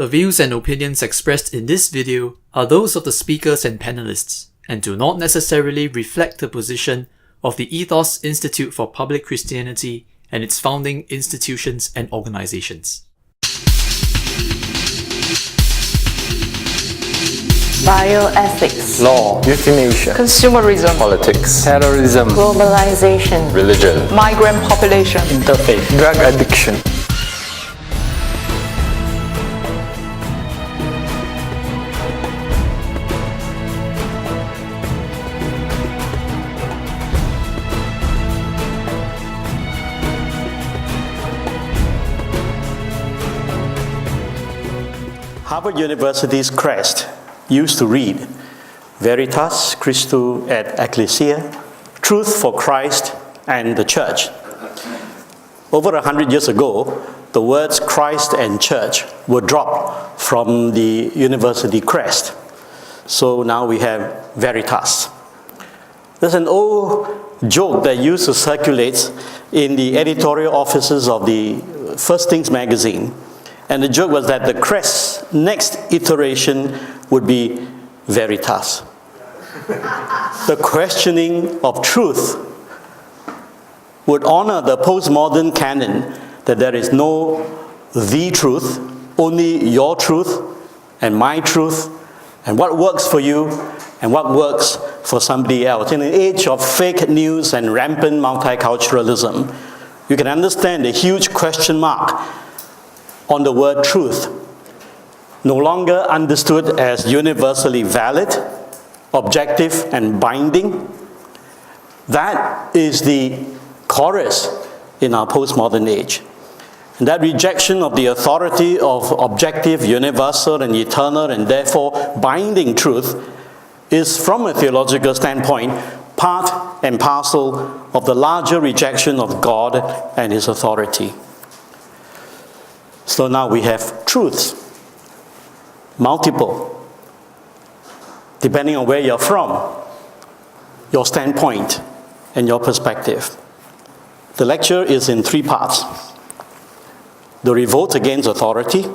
The views and opinions expressed in this video are those of the speakers and panelists, and do not necessarily reflect the position of the ETHOS Institute for Public Christianity and its founding institutions and organizations. Bioethics, law, euthanasia, consumerism, politics, terrorism, globalization, religion, migrant population, interfaith, drug addiction. Harvard University's crest used to read Veritas Christou et Ecclesia, Truth for Christ and the Church. Over 100 years ago, the words Christ and Church were dropped from the university crest. So now we have Veritas. There's an old joke that used to circulate in the editorial offices of the First Things magazine. And the joke was that the crest's next iteration would be Veritas. The questioning of truth would honor the postmodern canon that there is no the truth, only your truth and my truth, and what works for you and what works for somebody else. In an age of fake news and rampant multiculturalism, you can understand the huge question mark on the word truth, no longer understood as universally valid, objective, and binding. That is the chorus in our postmodern age. And that rejection of the authority of objective, universal, and eternal, and therefore binding truth is, from a theological standpoint, part and parcel of the larger rejection of God and His authority. So now we have truths, multiple, depending on where you're from, your standpoint, and your perspective. The lecture is in 3 parts. The revolt against authority,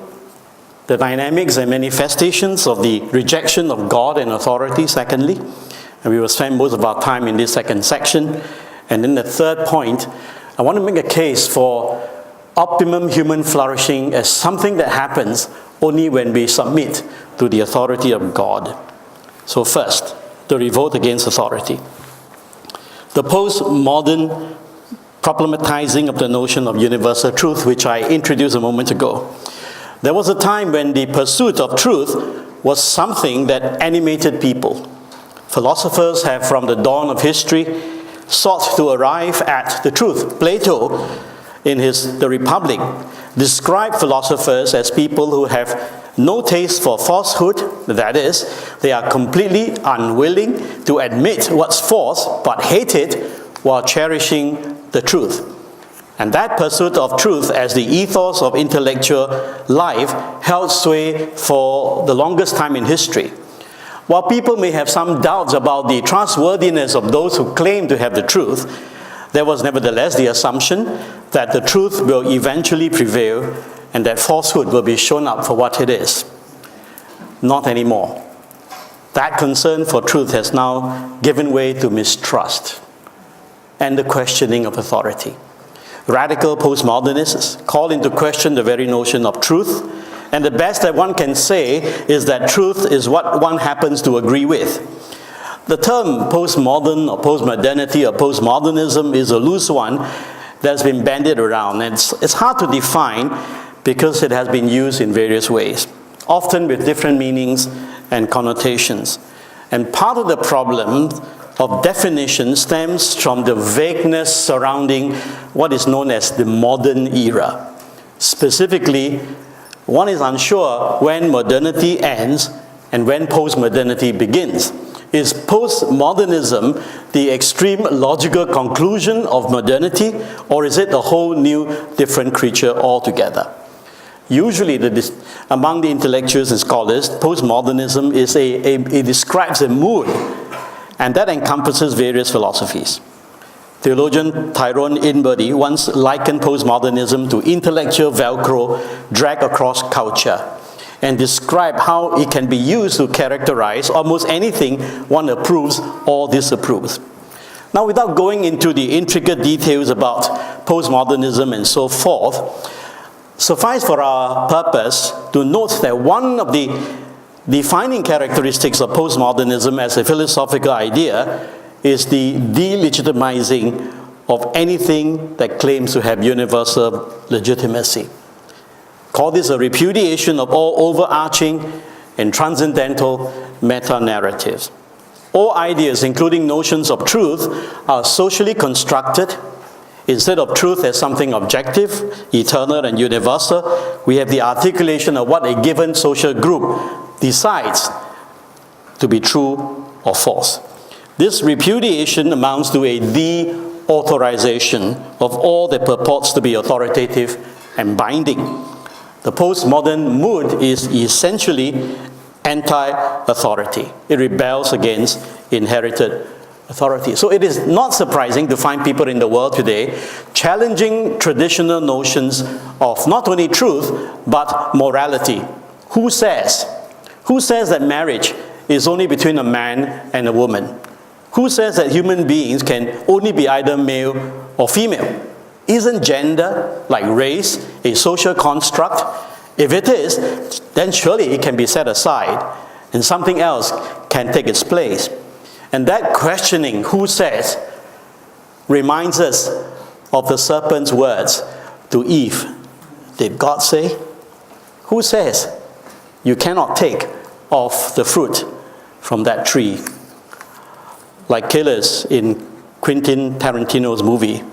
the dynamics and manifestations of the rejection of God and authority, secondly, and we will spend most of our time in this second section. And then the third point, I want to make a case for optimum human flourishing as something that happens only when we submit to the authority of God. So first, the revolt against authority. The postmodern problematizing of the notion of universal truth, which I introduced a moment ago. There was a time when the pursuit of truth was something that animated people. Philosophers have, from the dawn of history, sought to arrive at the truth. Plato, in his The Republic, described philosophers as people who have no taste for falsehood, that is, they are completely unwilling to admit what's false, but hate it while cherishing the truth. And that pursuit of truth as the ethos of intellectual life held sway for the longest time in history. While people may have some doubts about the trustworthiness of those who claim to have the truth, there was nevertheless the assumption that the truth will eventually prevail and that falsehood will be shown up for what it is. Not anymore. That concern for truth has now given way to mistrust and the questioning of authority. Radical postmodernists call into question the very notion of truth, and the best that one can say is that truth is what one happens to agree with. The term postmodern or postmodernity or postmodernism is a loose one that's been bandied around. And it's hard to define because it has been used in various ways, often with different meanings and connotations. And part of the problem of definition stems from the vagueness surrounding what is known as the modern era. Specifically, one is unsure when modernity ends and when postmodernity begins. Is postmodernism the extreme logical conclusion of modernity, or is it a whole new, different creature altogether? Usually, among the intellectuals and scholars, postmodernism it describes a mood, and that encompasses various philosophies. Theologian Tyrone Inbody once likened postmodernism to intellectual Velcro dragged across culture. and describe how it can be used to characterize almost anything one approves or disapproves. Now, without going into the intricate details about postmodernism and so forth, suffice for our purpose to note that one of the defining characteristics of postmodernism as a philosophical idea is the delegitimizing of anything that claims to have universal legitimacy. Call this a repudiation of all overarching and transcendental meta-narratives. All ideas, including notions of truth, are socially constructed. Instead of truth as something objective, eternal, and universal, we have the articulation of what a given social group decides to be true or false. This repudiation amounts to a de-authorization of all that purports to be authoritative and binding. The postmodern mood is essentially anti-authority. It rebels against inherited authority. So it is not surprising to find people in the world today challenging traditional notions of not only truth, but morality. Who says that marriage is only between a man and a woman? Who says that human beings can only be either male or female? Isn't gender, like race, a social construct? If it is, then surely it can be set aside and something else can take its place. And that questioning, who says, reminds us of the serpent's words to Eve. Did God say? Who says you cannot take of the fruit from that tree? Like killers in Quentin Tarantino's movie,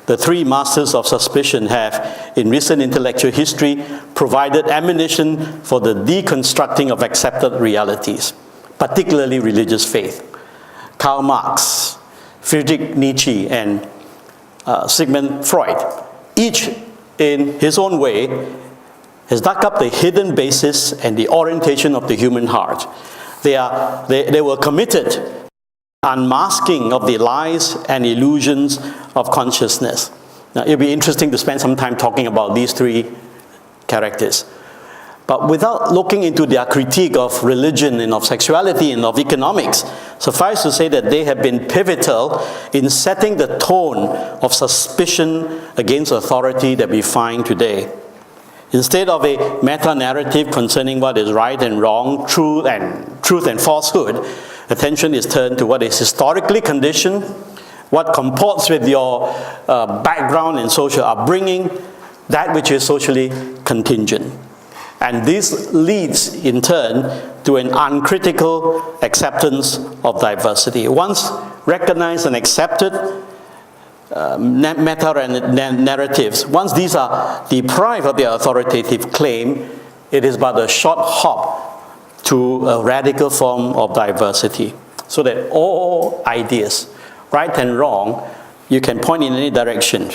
the three masters of suspicion have, in recent intellectual history, provided ammunition for the deconstructing of accepted realities, particularly religious faith. Karl Marx, Friedrich Nietzsche, and Sigmund Freud, each in his own way, has dug up the hidden basis and the orientation of the human heart. They were committed to unmasking of the lies and illusions of consciousness. Now, it'll be interesting to spend some time talking about these three characters. But without looking into their critique of religion and of sexuality and of economics, suffice to say that they have been pivotal in setting the tone of suspicion against authority that we find today. Instead of a meta-narrative concerning what is right and wrong, truth and falsehood, attention is turned to what is historically conditioned, what comports with your background and social upbringing, that which is socially contingent. And this leads, in turn, to an uncritical acceptance of diversity. Once recognized and accepted, meta-narratives, once these are deprived of their authoritative claim, it is but a short hop to a radical form of diversity. So that all ideas, right and wrong, you can point in any direction.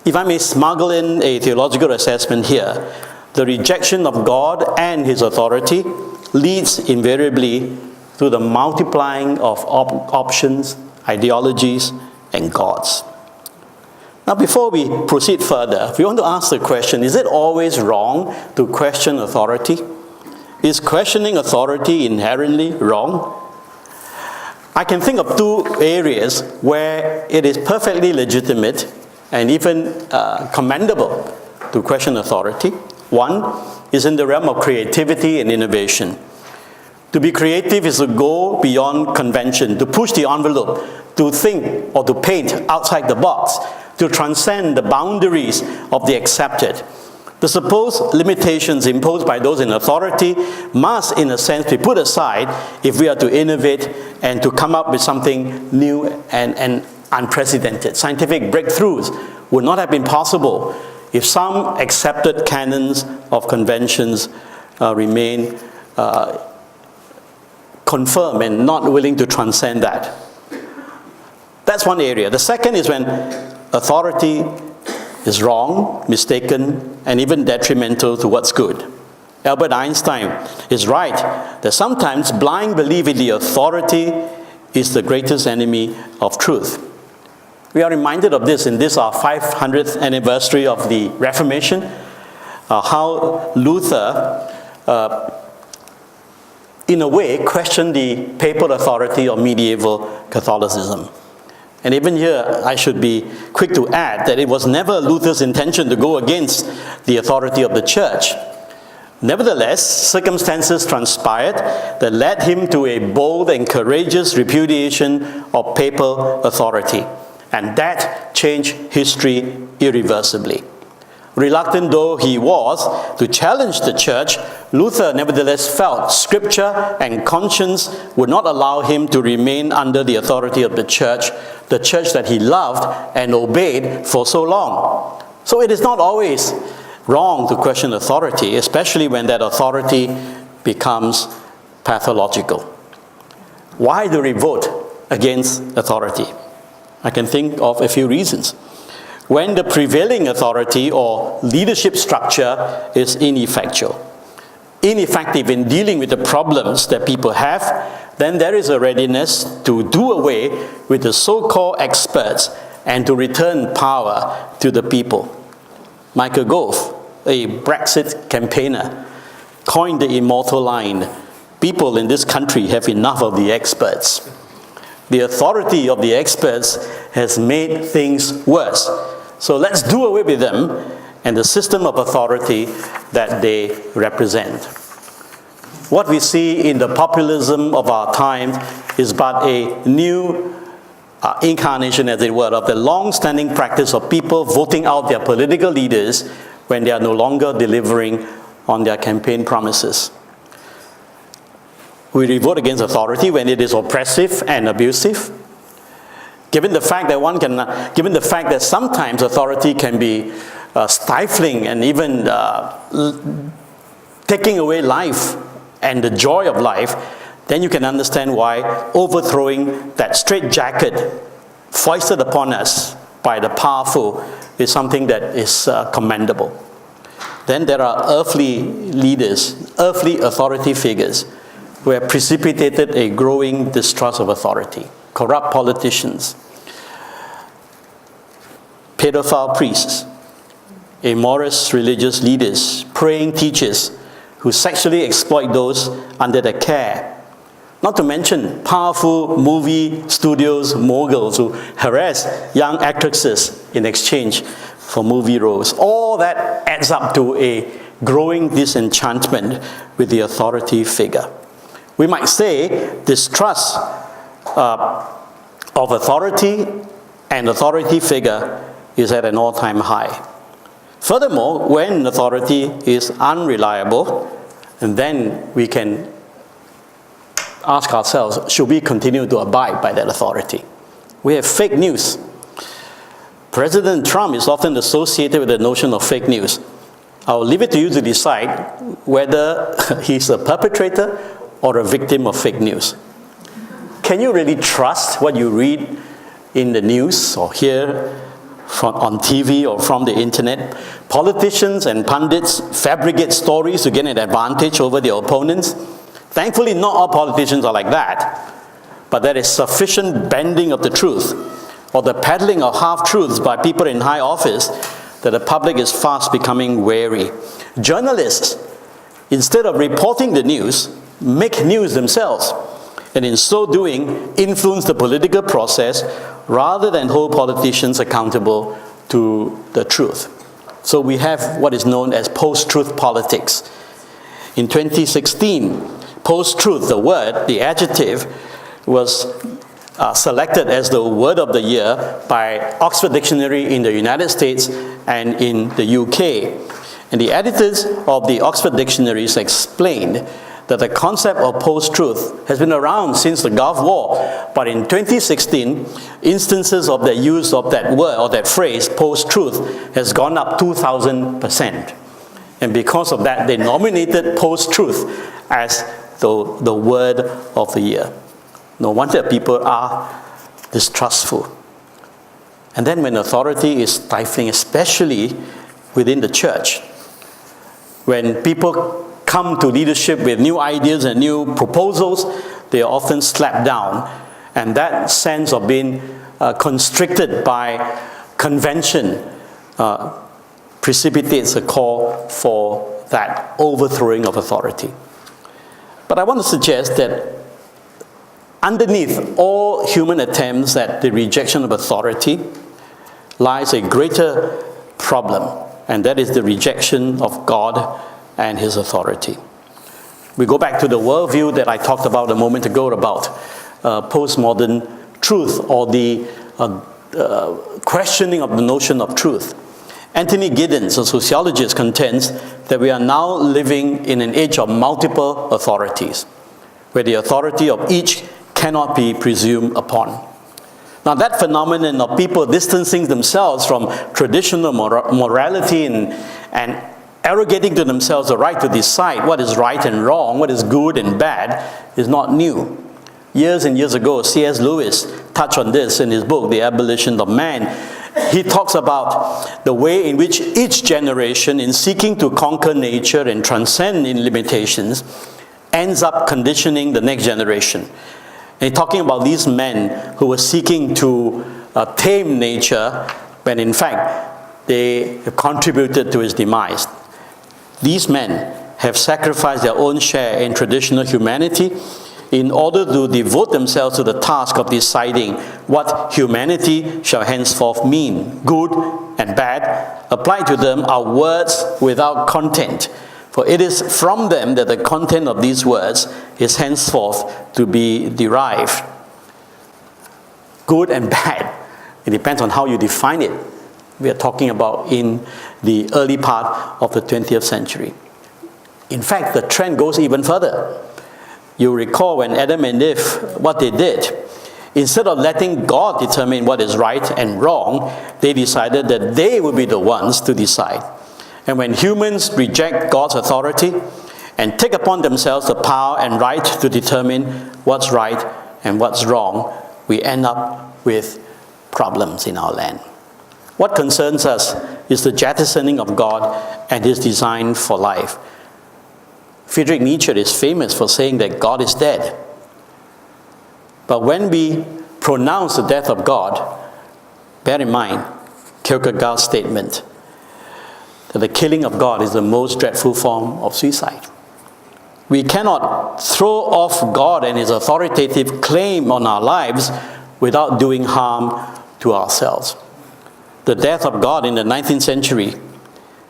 If I may smuggle in a theological assessment here, the rejection of God and his authority leads invariably to the multiplying of options, ideologies, and gods. Now, before we proceed further, we want to ask the question, is it always wrong to question authority? Is questioning authority inherently wrong? I can think of two areas where it is perfectly legitimate and even commendable to question authority. One is in the realm of creativity and innovation. To be creative is to go beyond convention, to push the envelope, to think or to paint outside the box, to transcend the boundaries of the accepted. The supposed limitations imposed by those in authority must, in a sense, be put aside if we are to innovate and to come up with something new and unprecedented. Scientific breakthroughs would not have been possible if some accepted canons of conventions remain confirmed and not willing to transcend that. That's one area. The second is when authority is wrong, mistaken, and even detrimental to what's good. Albert Einstein is right that sometimes blind belief in the authority is the greatest enemy of truth. We are reminded of this in this, our 500th anniversary of the Reformation, how Luther in a way, questioned the papal authority of medieval Catholicism. And even here, I should be quick to add that it was never Luther's intention to go against the authority of the church. Nevertheless, circumstances transpired that led him to a bold and courageous repudiation of papal authority. And that changed history irreversibly. Reluctant though he was to challenge the church, Luther nevertheless felt scripture and conscience would not allow him to remain under the authority of the church that he loved and obeyed for so long. So it is not always wrong to question authority, especially when that authority becomes pathological. Why the revolt against authority? I can think of a few reasons. When the prevailing authority or leadership structure is ineffective in dealing with the problems that people have, then there is a readiness to do away with the so-called experts and to return power to the people. Michael Gove, a Brexit campaigner, coined the immortal line, "People in this country have enough of the experts." The authority of the experts has made things worse. So let's do away with them and the system of authority that they represent. What we see in the populism of our time is but a new incarnation, as it were, of the long-standing practice of people voting out their political leaders when they are no longer delivering on their campaign promises. We revolt against authority when it is oppressive and abusive. Given the fact that sometimes authority can be stifling and even taking away life and the joy of life, then you can understand why overthrowing that straitjacket foisted upon us by the powerful is something that is commendable. Then there are earthly leaders, earthly authority figures who have precipitated a growing distrust of authority. Corrupt politicians, pedophile priests, amorous religious leaders, praying teachers who sexually exploit those under their care. Not to mention powerful movie studios moguls who harass young actresses in exchange for movie roles. All that adds up to a growing disenchantment with the authority figure. We might say distrust of authority and authority figure is at an all-time high. Furthermore, when authority is unreliable, and then we can ask ourselves, should we continue to abide by that authority? We have fake news. President Trump is often associated with the notion of fake news. I'll leave it to you to decide whether he's a perpetrator or a victim of fake news. Can you really trust what you read in the news or hear on TV or from the internet? Politicians and pundits fabricate stories to gain an advantage over their opponents. Thankfully, not all politicians are like that, but there is sufficient bending of the truth or the peddling of half-truths by people in high office that the public is fast becoming wary. Journalists, instead of reporting the news, make news themselves, and in so doing, influence the political process rather than hold politicians accountable to the truth. So we have what is known as post-truth politics. In 2016, post-truth, the word, the adjective, was selected as the word of the year by Oxford Dictionary in the United States and in the UK. And the editors of the Oxford Dictionaries explained that the concept of post-truth has been around since the Gulf War, but in 2016, instances of the use of that word or that phrase, post-truth, has gone up 2,000%. And because of that, they nominated post-truth as the word of the year. No wonder people are distrustful. And then when authority is stifling, especially within the church, when people come to leadership with new ideas and new proposals, they are often slapped down. And that sense of being constricted by convention precipitates a call for that overthrowing of authority. But I want to suggest that underneath all human attempts at the rejection of authority lies a greater problem, and that is the rejection of God and His authority. We go back to the worldview that I talked about a moment ago about postmodern truth, or the questioning of the notion of truth. Anthony Giddens, a sociologist, contends that we are now living in an age of multiple authorities, where the authority of each cannot be presumed upon. Now, that phenomenon of people distancing themselves from traditional morality and arrogating to themselves the right to decide what is right and wrong, what is good and bad, is not new. Years and years ago, C.S. Lewis touched on this in his book, The Abolition of Man. He talks about the way in which each generation, in seeking to conquer nature and transcend in limitations, ends up conditioning the next generation. And he's talking about these men who were seeking to tame nature, when in fact they contributed to its demise. These men have sacrificed their own share in traditional humanity in order to devote themselves to the task of deciding what humanity shall henceforth mean. Good and bad applied to them are words without content, for it is from them that the content of these words is henceforth to be derived. Good and bad, it depends on how you define it. We are talking about in the early part of the 20th century. In fact, the trend goes even further. You recall when Adam and Eve, what they did, instead of letting God determine what is right and wrong, they decided that they would be the ones to decide. And when humans reject God's authority and take upon themselves the power and right to determine what's right and what's wrong, we end up with problems in our land. What concerns us is the jettisoning of God and His design for life. Friedrich Nietzsche is famous for saying that God is dead. But when we pronounce the death of God, bear in mind Kierkegaard's statement that the killing of God is the most dreadful form of suicide. We cannot throw off God and His authoritative claim on our lives without doing harm to ourselves. The death of God in the 19th century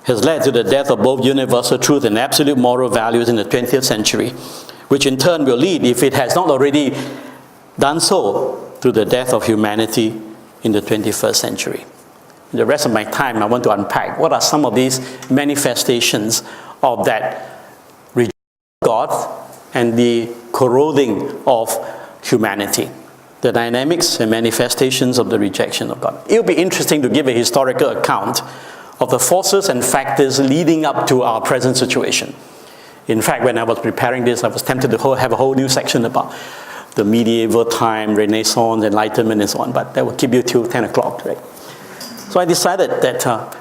has led to the death of both universal truth and absolute moral values in the 20th century, which in turn will lead, if it has not already done so, to the death of humanity in the 21st century. In the rest of my time, I want to unpack what are some of these manifestations of that rejection of God and the corroding of humanity. The dynamics and manifestations of the rejection of God. It will be interesting to give a historical account of the forces and factors leading up to our present situation. In fact, when I was preparing this, I was tempted to have a whole new section about the medieval time, Renaissance, Enlightenment, and so on, but that will keep you till 10 o'clock, right? So I decided that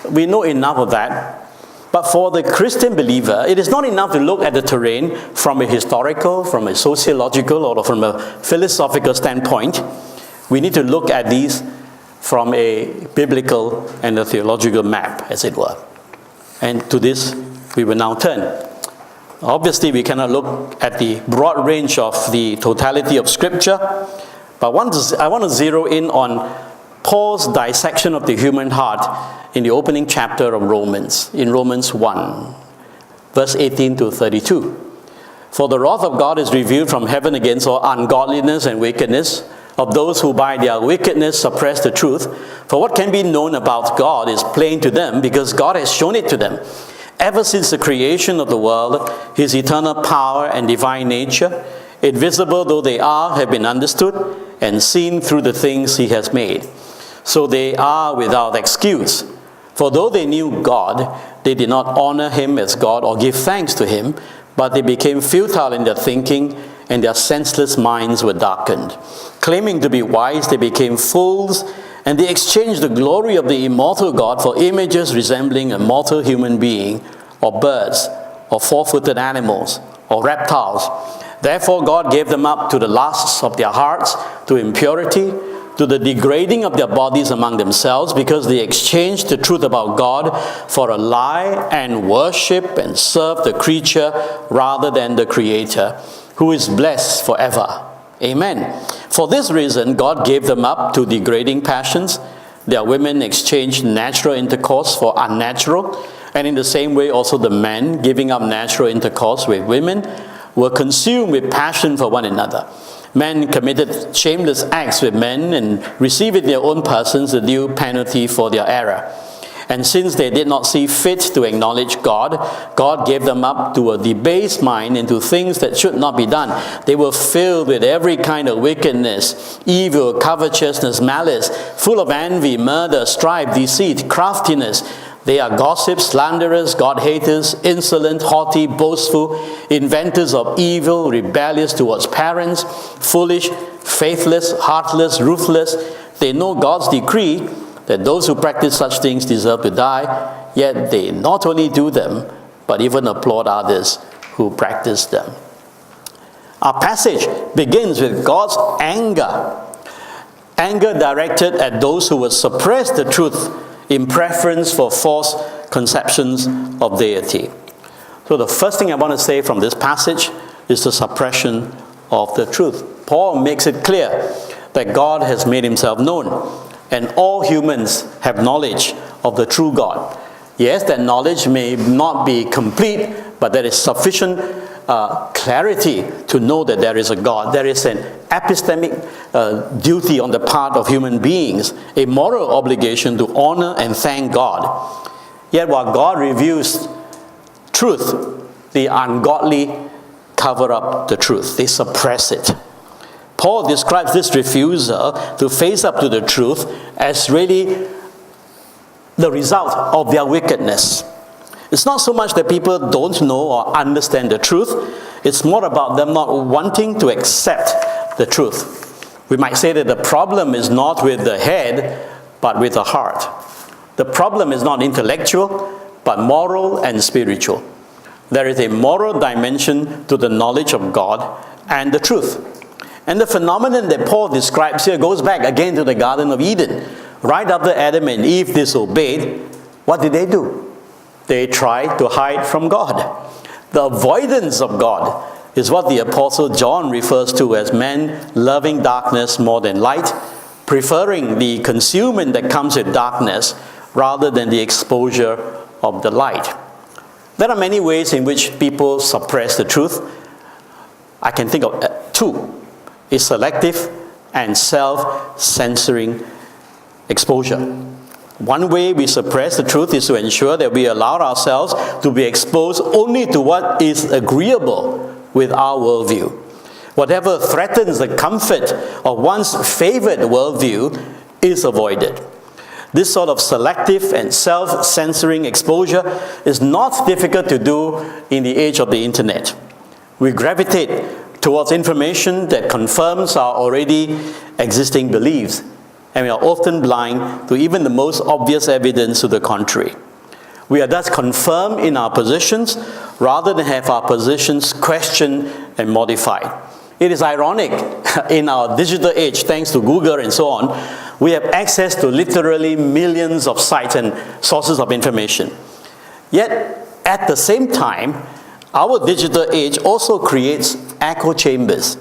we know enough of that, but for the Christian believer, it is not enough to look at the terrain from a historical, from a sociological, or from a philosophical standpoint. We need to look at these from a biblical and a theological map, as it were. And to this, we will now turn. Obviously, we cannot look at the broad range of the totality of Scripture, but I want to zero in on Paul's dissection of the human heart in the opening chapter of Romans, in Romans 1, verse 18 to 32. For the wrath of God is revealed from heaven against all ungodliness and wickedness of those who by their wickedness suppress the truth. For what can be known about God is plain to them, because God has shown it to them. Ever since the creation of the world, His eternal power and divine nature, invisible though they are, have been understood and seen through the things He has made. So they are without excuse. For though they knew God, they did not honor Him as God or give thanks to Him, but they became futile in their thinking, and their senseless minds were darkened. Claiming to be wise, they became fools, and they exchanged the glory of the immortal God for images resembling a mortal human being, or birds, or four-footed animals, or reptiles. Therefore God gave them up to the lusts of their hearts, to impurity, to the degrading of their bodies among themselves because they exchanged the truth about God for a lie and worship and serve the creature rather than the Creator, who is blessed forever. Amen. For this reason, God gave them up to degrading passions. Their women exchanged natural intercourse for unnatural, and in the same way also the men, giving up natural intercourse with women, were consumed with passion for one another. Men committed shameless acts with men and received in their own persons the due penalty for their error. And since they did not see fit to acknowledge God, God gave them up to a debased mind into things that should not be done. They were filled with every kind of wickedness, evil, covetousness, malice, full of envy, murder, strife, deceit, craftiness. They are gossips, slanderers, God-haters, insolent, haughty, boastful, inventors of evil, rebellious towards parents, foolish, faithless, heartless, ruthless. They know God's decree that those who practice such things deserve to die, yet they not only do them, but even applaud others who practice them. Our passage begins with God's anger. Anger directed at those who would suppress the truth in preference for false conceptions of deity. So the first thing I want to say from this passage is the suppression of the truth. Paul makes it clear that God has made himself known, and all humans have knowledge of the true God. Yes, that knowledge may not be complete, but there is sufficient clarity to know that there is a God. There is an epistemic duty on the part of human beings, a moral obligation to honor and thank God. Yet while God reveals truth, the ungodly cover up the truth. They suppress it. Paul describes this refusal to face up to the truth as really the result of their wickedness. It's not so much that people don't know or understand the truth. It's more about them not wanting to accept the truth. We might say that the problem is not with the head, but with the heart. The problem is not intellectual, but moral and spiritual. There is a moral dimension to the knowledge of God and the truth. And the phenomenon that Paul describes here goes back again to the Garden of Eden. Right after Adam and Eve disobeyed, what did they do? They tried to hide from God. The avoidance of God is what the Apostle John refers to as men loving darkness more than light, preferring the consummation that comes with darkness rather than the exposure of the light. There are many ways in which people suppress the truth. I can think of two. Is selective and self-censoring exposure. One way we suppress the truth is to ensure that we allow ourselves to be exposed only to what is agreeable with our worldview. Whatever threatens the comfort of one's favored worldview is avoided. This sort of selective and self-censoring exposure is not difficult to do in the age of the internet. We gravitate towards information that confirms our already existing beliefs, and we are often blind to even the most obvious evidence to the contrary. We are thus confirmed in our positions rather than have our positions questioned and modified. It is ironic, in our digital age, thanks to Google and so on, we have access to literally millions of sites and sources of information. Yet, at the same time, our digital age also creates echo chambers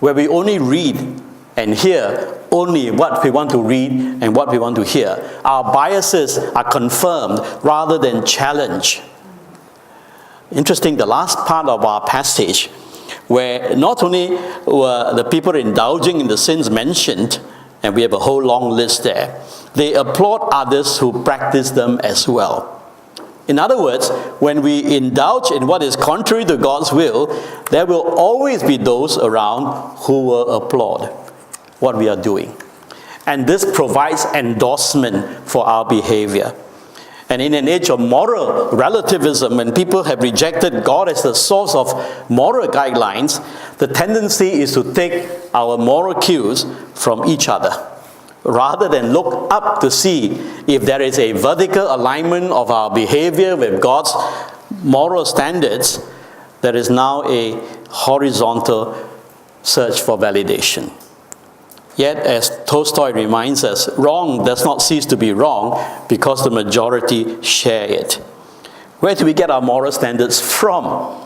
where we only read and hear only what we want to read and what we want to hear. Our biases are confirmed rather than challenged. Interesting, the last part of our passage, where not only were the people indulging in the sins mentioned, and we have a whole long list there, they applaud others who practice them as well. In other words, when we indulge in what is contrary to God's will, there will always be those around who will applaud what we are doing. And this provides endorsement for our behavior. And in an age of moral relativism, when people have rejected God as the source of moral guidelines, the tendency is to take our moral cues from each other, rather than look up to see if there is a vertical alignment of our behavior with God's moral standards. There is now a horizontal search for validation. Yet, as Tolstoy reminds us, wrong does not cease to be wrong because the majority share it. Where do we get our moral standards from?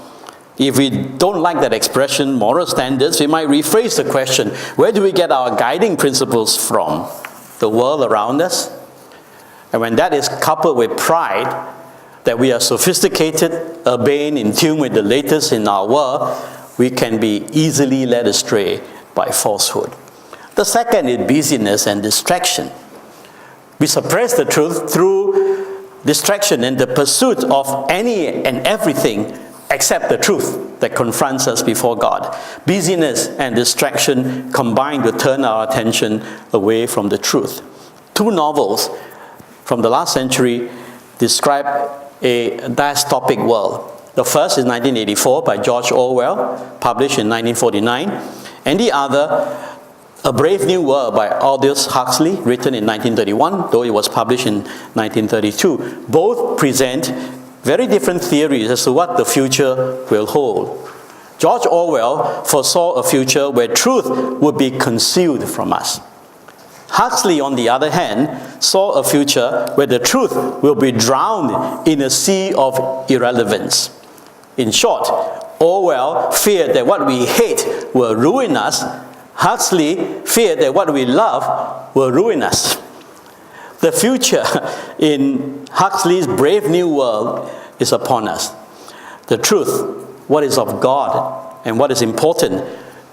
If we don't like that expression, moral standards, we might rephrase the question, where do we get our guiding principles from? The world around us? And when that is coupled with pride, that we are sophisticated, urbane, in tune with the latest in our world, we can be easily led astray by falsehood. The second is busyness and distraction. We suppress the truth through distraction and the pursuit of any and everything except the truth that confronts us before God. Busyness and distraction combine to turn our attention away from the truth. Two novels from the last century describe a dystopic world. The first is 1984 by George Orwell, published in 1949, and the other, A Brave New World by Aldous Huxley, written in 1931, though it was published in 1932. Both present very different theories as to what the future will hold. George Orwell foresaw a future where truth would be concealed from us. Huxley, on the other hand, saw a future where the truth will be drowned in a sea of irrelevance. In short, Orwell feared that what we hate will ruin us. Huxley feared that what we love will ruin us. The future in Huxley's Brave New World is upon us. The truth, what is of God and what is important,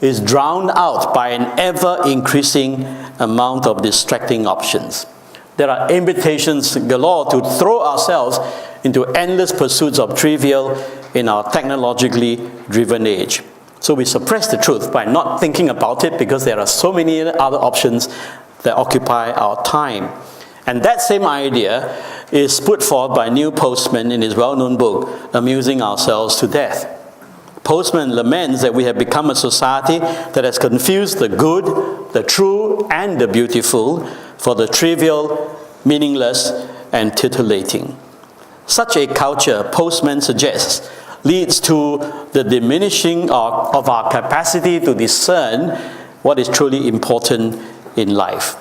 is drowned out by an ever-increasing amount of distracting options. There are invitations galore to throw ourselves into endless pursuits of trivial in our technologically driven age. So we suppress the truth by not thinking about it because there are so many other options that occupy our time. And that same idea is put forth by Neil Postman in his well-known book, Amusing Ourselves to Death. Postman laments that we have become a society that has confused the good, the true, and the beautiful for the trivial, meaningless, and titillating. Such a culture, Postman suggests, leads to the diminishing of our capacity to discern what is truly important in life.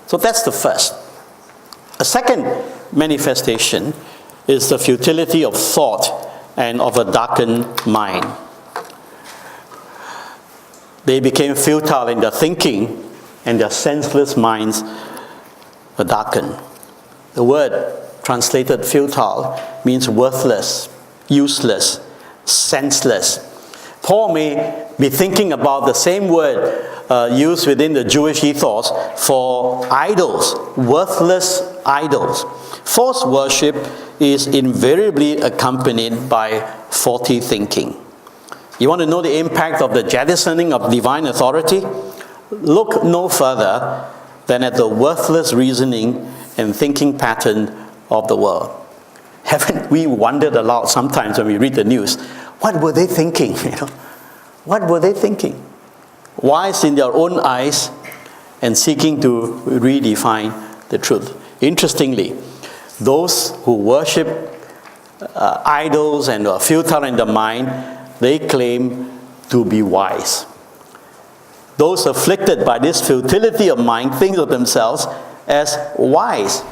So that's the first. A second manifestation is the futility of thought and of a darkened mind. They became futile in their thinking, and their senseless minds were darkened. The word translated futile means worthless, useless, senseless. Paul may be thinking about the same word used within the Jewish ethos for idols, worthless idols. False worship is invariably accompanied by faulty thinking. You want to know the impact of the jettisoning of divine authority? Look no further than at the worthless reasoning and thinking pattern of the world. Haven't we wondered aloud sometimes when we read the news? What were they thinking? What were they thinking? Wise in their own eyes and seeking to redefine the truth. Interestingly, those who worship idols and are futile in the mind, they claim to be wise. Those afflicted by this futility of mind think of themselves as wise.